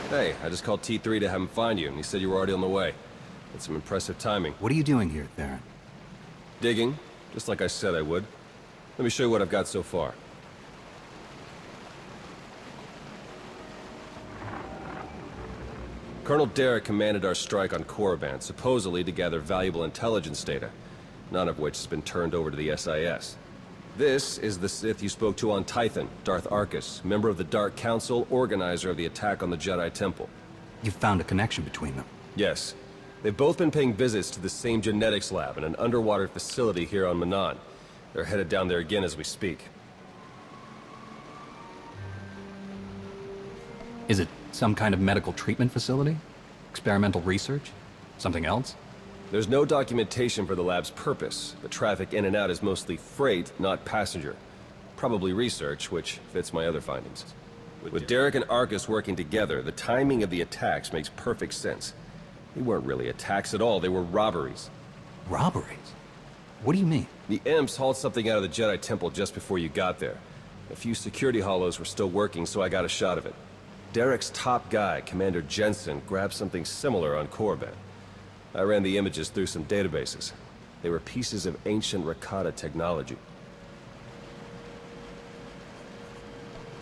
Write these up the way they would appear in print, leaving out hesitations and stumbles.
Hey, I just called T3 to have him find you, and he said you were already on the way. That's some impressive timing. What are you doing here, Theron? Digging, just like I said I would. Let me show you what I've got so far. Colonel Derek commanded our strike on Korriban, supposedly to gather valuable intelligence data, none of which has been turned over to the SIS. This is the Sith you spoke to on Tython, Darth Arkus, member of the Dark Council, organizer of the attack on the Jedi Temple. You found a connection between them? Yes. They've both been paying visits to the same genetics lab in an underwater facility here on Manan. They're headed down there again as we speak. Is it some kind of medical treatment facility? Experimental research? Something else? There's no documentation for the lab's purpose. The traffic in and out is mostly freight, not passenger. Probably research, which fits my other findings. With Derek and Arkus working together, the timing of the attacks makes perfect sense. They weren't really attacks at all, they were robberies. Robberies? What do you mean? The Imps hauled something out of the Jedi Temple just before you got there. A few security hollows were still working, so I got a shot of it. Derek's top guy, Commander Jensen, grabbed something similar on Korriban. I ran the images through some databases. They were pieces of ancient Rakata technology.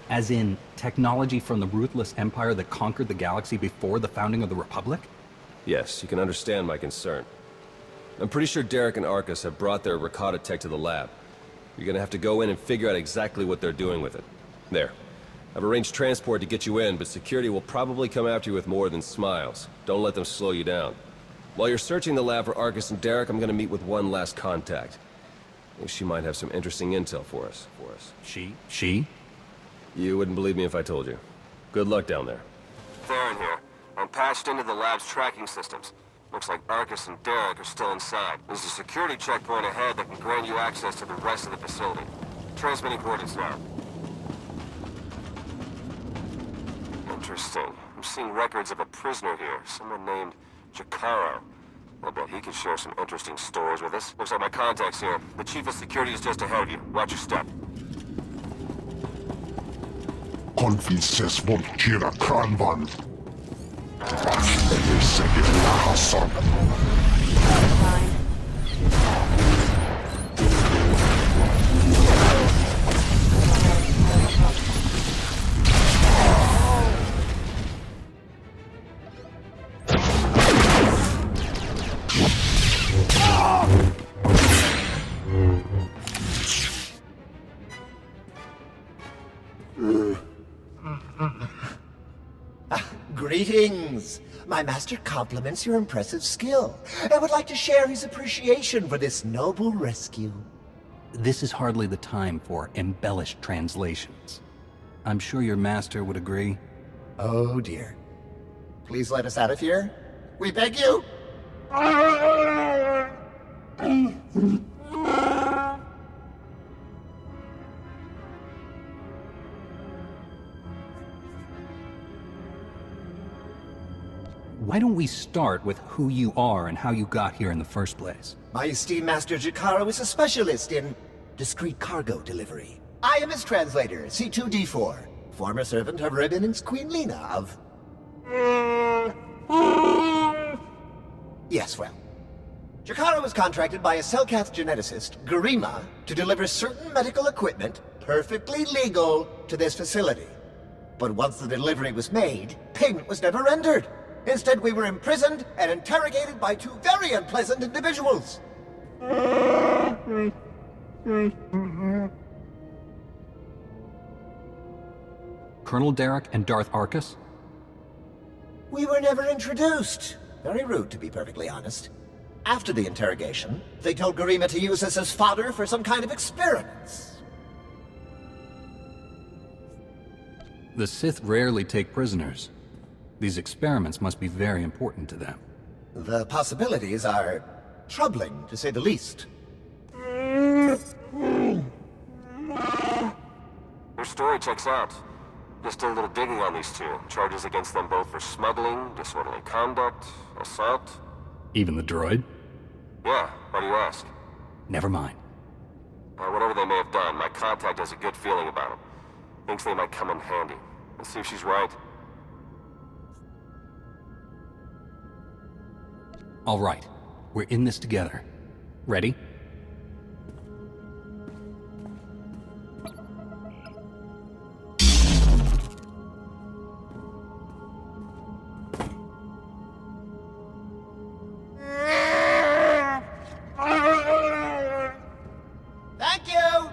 As in, technology from the ruthless empire that conquered the galaxy before the founding of the Republic? Yes, you can understand my concern. I'm pretty sure Derek and Arkus have brought their Rakata tech to the lab. You're gonna have to go in and figure out exactly what they're doing with it. There. I've arranged transport to get you in, but security will probably come after you with more than smiles. Don't let them slow you down. While you're searching the lab for Arkus and Derek, I'm gonna meet with one last contact. I think she might have some interesting intel for us. She? You wouldn't believe me if I told you. Good luck down there. Theron here. I'm patched into the lab's tracking systems. Looks like Arkus and Derek are still inside. There's a security checkpoint ahead that can grant you access to the rest of the facility. Transmitting coordinates now. Interesting. I'm seeing records of a prisoner here, someone named Jakaro. I bet he could share some interesting stories with us. Looks like my contact's here. The chief of security is just ahead of you. Watch your step. Konfises volkira kranvan. Segir lahason. Greetings! My master compliments your impressive skill and would like to share his appreciation for this noble rescue. This is hardly the time for embellished translations. I'm sure your master would agree. Oh dear. Please let us out of here. We beg you! Why don't we start with who you are and how you got here in the first place? My esteemed master Jakaro is a specialist in discreet cargo delivery. I am his translator, C2D4, former servant of Revan and Queen Lena of... Yes, well. Jakaro was contracted by a Selkath geneticist, Garima, to deliver certain medical equipment, perfectly legal, to this facility. But once the delivery was made, payment was never rendered. Instead, we were imprisoned and interrogated by two very unpleasant individuals. Colonel Derek and Darth Arkus? We were never introduced. Very rude, to be perfectly honest. After the interrogation, they told Garima to use us as fodder for some kind of experiments. The Sith rarely take prisoners. These experiments must be very important to them. The possibilities are troubling, to say the least. Your story checks out. Just did a little digging on these two. Charges against them both for smuggling, disorderly conduct, assault. Even the droid? Yeah, why do you ask? Never mind. Whatever they may have done, my contact has a good feeling about them. Thinks they might come in handy. Let's see if she's right. All right. We're in this together. Ready? Thank you!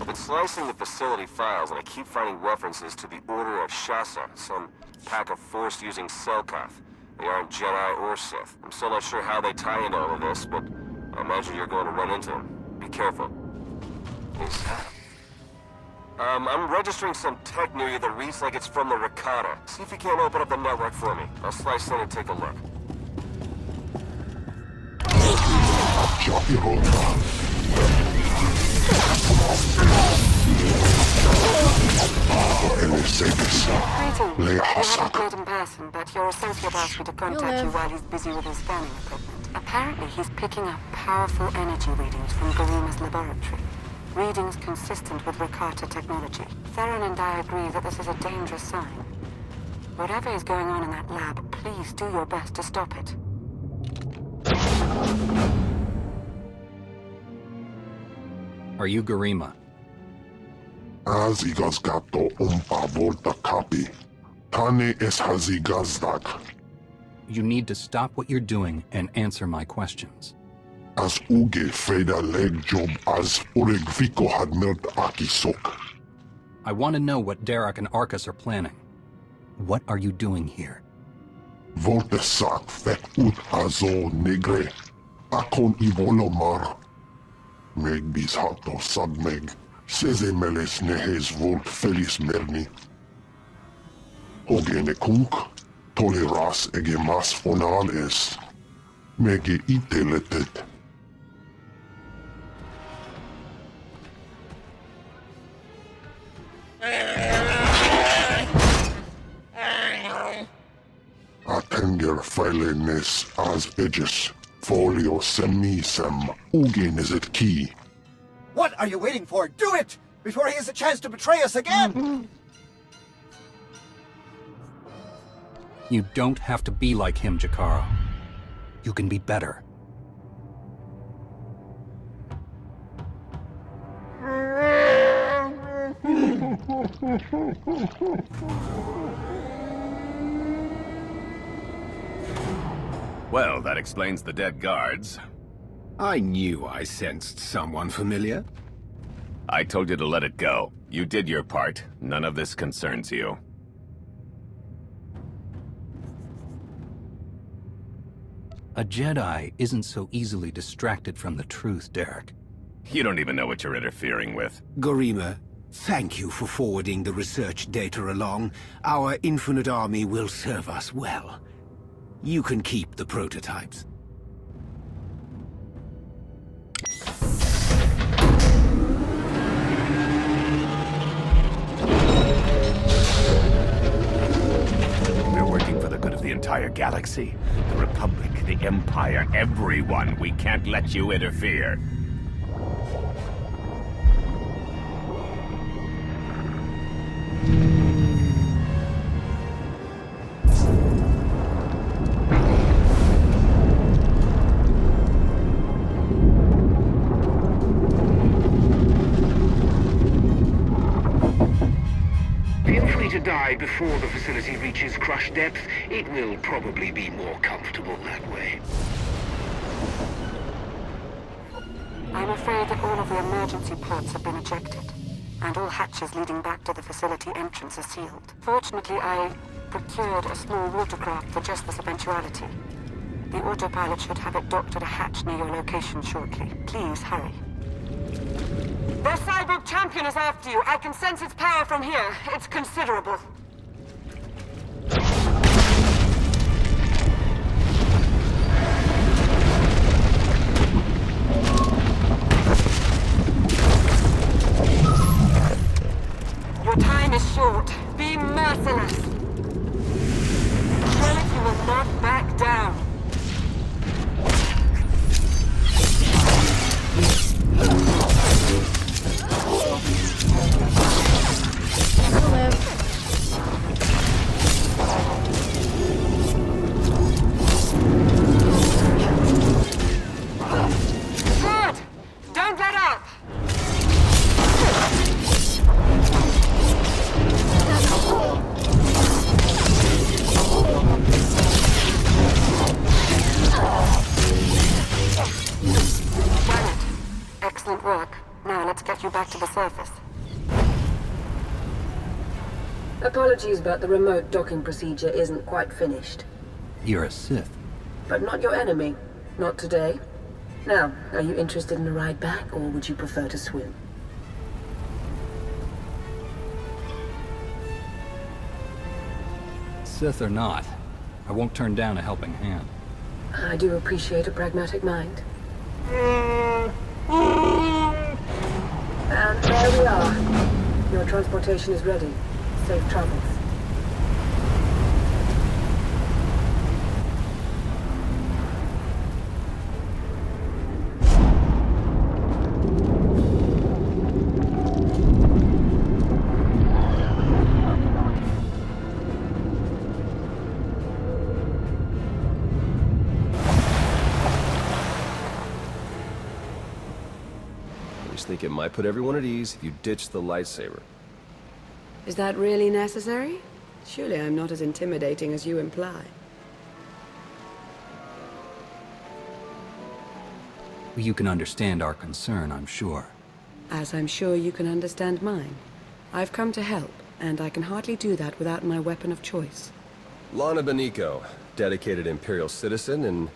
I've been slicing the facility files, and I keep finding references to the Order of Shasa, some pack of Force-using Selkath. They aren't Jedi or Sith. I'm still not sure how they tie into all of this, but I imagine you're going to run into them. Be careful. I'm registering some tech near you that reads like it's from the Rakata. See if you can't open up the network for me. I'll slice in and take a look. Greetings. We haven't met in person, but your associate asked me to contact you while he's busy with his scanning equipment. Apparently, he's picking up powerful energy readings from Garima's laboratory. Readings consistent with Rakata technology. Theron and I agree that this is a dangerous sign. Whatever is going on in that lab, please do your best to stop it. Are you Garima? Azigazgato umpa volta kapi. Tane es hazigazdak. You need to stop what you're doing and answer my questions. As uge feda leg job as uregviko had melt akisok. I want to know what Derek and Arcus are planning. What are you doing here? Volte sak fek ut azo negre. Akon ivolomar. Meg bis hato sadmeg. Seze meles nehes volt felis merni. Ogene kunk. Toleras ege mas fonal es. Mege iteletet. Atenger filenes as edges. Folio semisem. Ugen is it key. What are you waiting for? Do it! Before he has a chance to betray us again! You don't have to be like him, Jakaro. You can be better. Well, that explains the dead guards. I knew I sensed someone familiar. I told you to let it go. You did your part. None of this concerns you. A Jedi isn't so easily distracted from the truth, Derek. You don't even know what you're interfering with. Garima, thank you for forwarding the research data along. Our infinite army will serve us well. You can keep the prototypes. We're working for the good of the entire galaxy. The Republic, the Empire, everyone. We can't let you interfere. Feel free to die before the facility reaches crush depth. It will probably be more comfortable that way. I'm afraid that all of the emergency pods have been ejected, and all hatches leading back to the facility entrance are sealed. Fortunately, I procured a small watercraft for just this eventuality. The autopilot should have it docked at a hatch near your location shortly. Please, hurry. Their cyborg champion is after you. I can sense its power from here. It's considerable. Your time is short. Be merciless. Humanity will not back down. Hello. the surface. Apologies, but the remote docking procedure isn't quite finished. You're a Sith. But not your enemy. Not today. Now, are you interested in a ride back, or would you prefer to swim? Sith or not, I won't turn down a helping hand. I do appreciate a pragmatic mind. And there we are. Your transportation is ready. Safe travels. I just think it might put everyone at ease if you ditch the lightsaber. Is that really necessary? Surely I'm not as intimidating as you imply. You can understand our concern, I'm sure. As I'm sure you can understand mine. I've come to help, and I can hardly do that without my weapon of choice. Lana Beniko, dedicated Imperial citizen and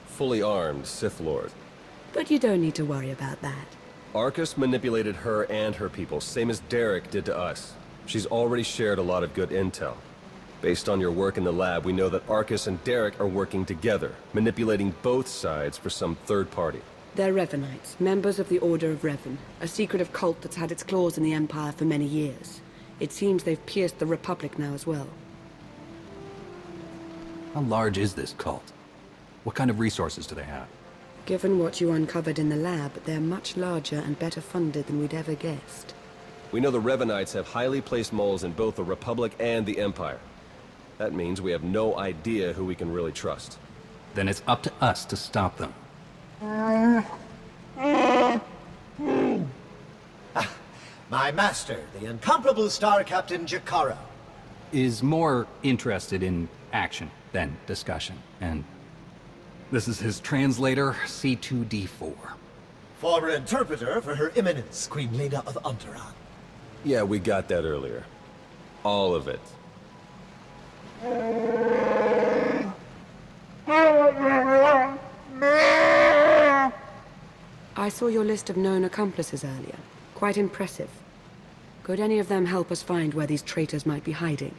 fully armed Sith Lord. But you don't need to worry about that. Arcus manipulated her and her people, same as Derek did to us. She's already shared a lot of good intel. Based on your work in the lab, we know that Arcus and Derek are working together, manipulating both sides for some third party. They're Revanites, members of the Order of Revan, a secretive cult that's had its claws in the Empire for many years. It seems they've pierced the Republic now as well. How large is this cult? What kind of resources do they have? Given what you uncovered in the lab, they're much larger and better funded than we'd ever guessed. We know the Revanites have highly placed moles in both the Republic and the Empire. That means we have no idea who we can really trust. Then it's up to us to stop them. My master, the incomparable Star Captain Jakaro. Is more interested in action than discussion, and this is his translator, C2D4. Former interpreter for Her Eminence, Queen Lena of Unteron. Yeah, we got that earlier. All of it. I saw your list of known accomplices earlier. Quite impressive. Could any of them help us find where these traitors might be hiding?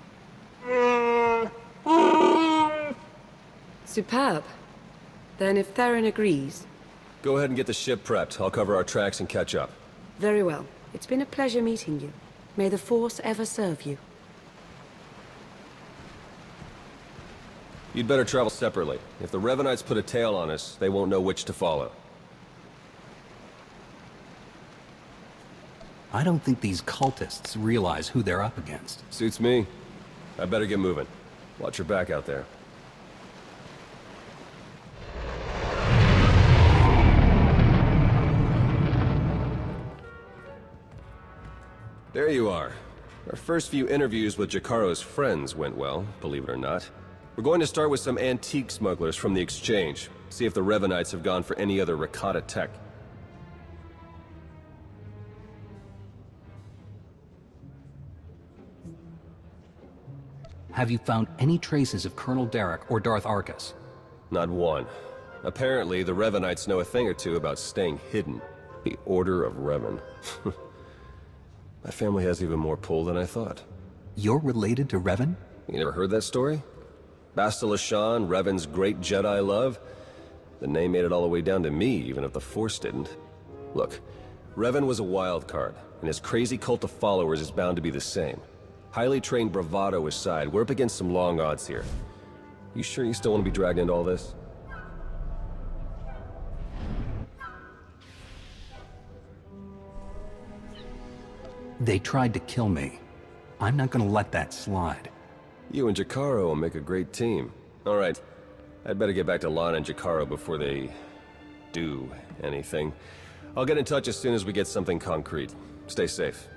Superb. Then if Theron agrees... Go ahead and get the ship prepped. I'll cover our tracks and catch up. Very well. It's been a pleasure meeting you. May the Force ever serve you. You'd better travel separately. If the Revanites put a tail on us, they won't know which to follow. I don't think these cultists realize who they're up against. Suits me. I better get moving. Watch your back out there. There you are. Our first few interviews with Jakaro's friends went well, believe it or not. We're going to start with some antique smugglers from the exchange. See if the Revanites have gone for any other Rakata tech. Have you found any traces of Colonel Derek or Darth Arcus? Not one. Apparently, the Revanites know a thing or two about staying hidden. The Order of Revan. My family has even more pull than I thought. You're related to Revan? You never heard that story? Bastila Shan, Revan's great Jedi love? The name made it all the way down to me, even if the Force didn't. Look, Revan was a wild card, and his crazy cult of followers is bound to be the same. Highly trained bravado aside, we're up against some long odds here. You sure you still want to be dragged into all this? They tried to kill me. I'm not gonna let that slide. You and Jakaro will make a great team. All right, I'd better get back to Lana and Jakaro before they do anything. I'll get in touch as soon as we get something concrete. Stay safe.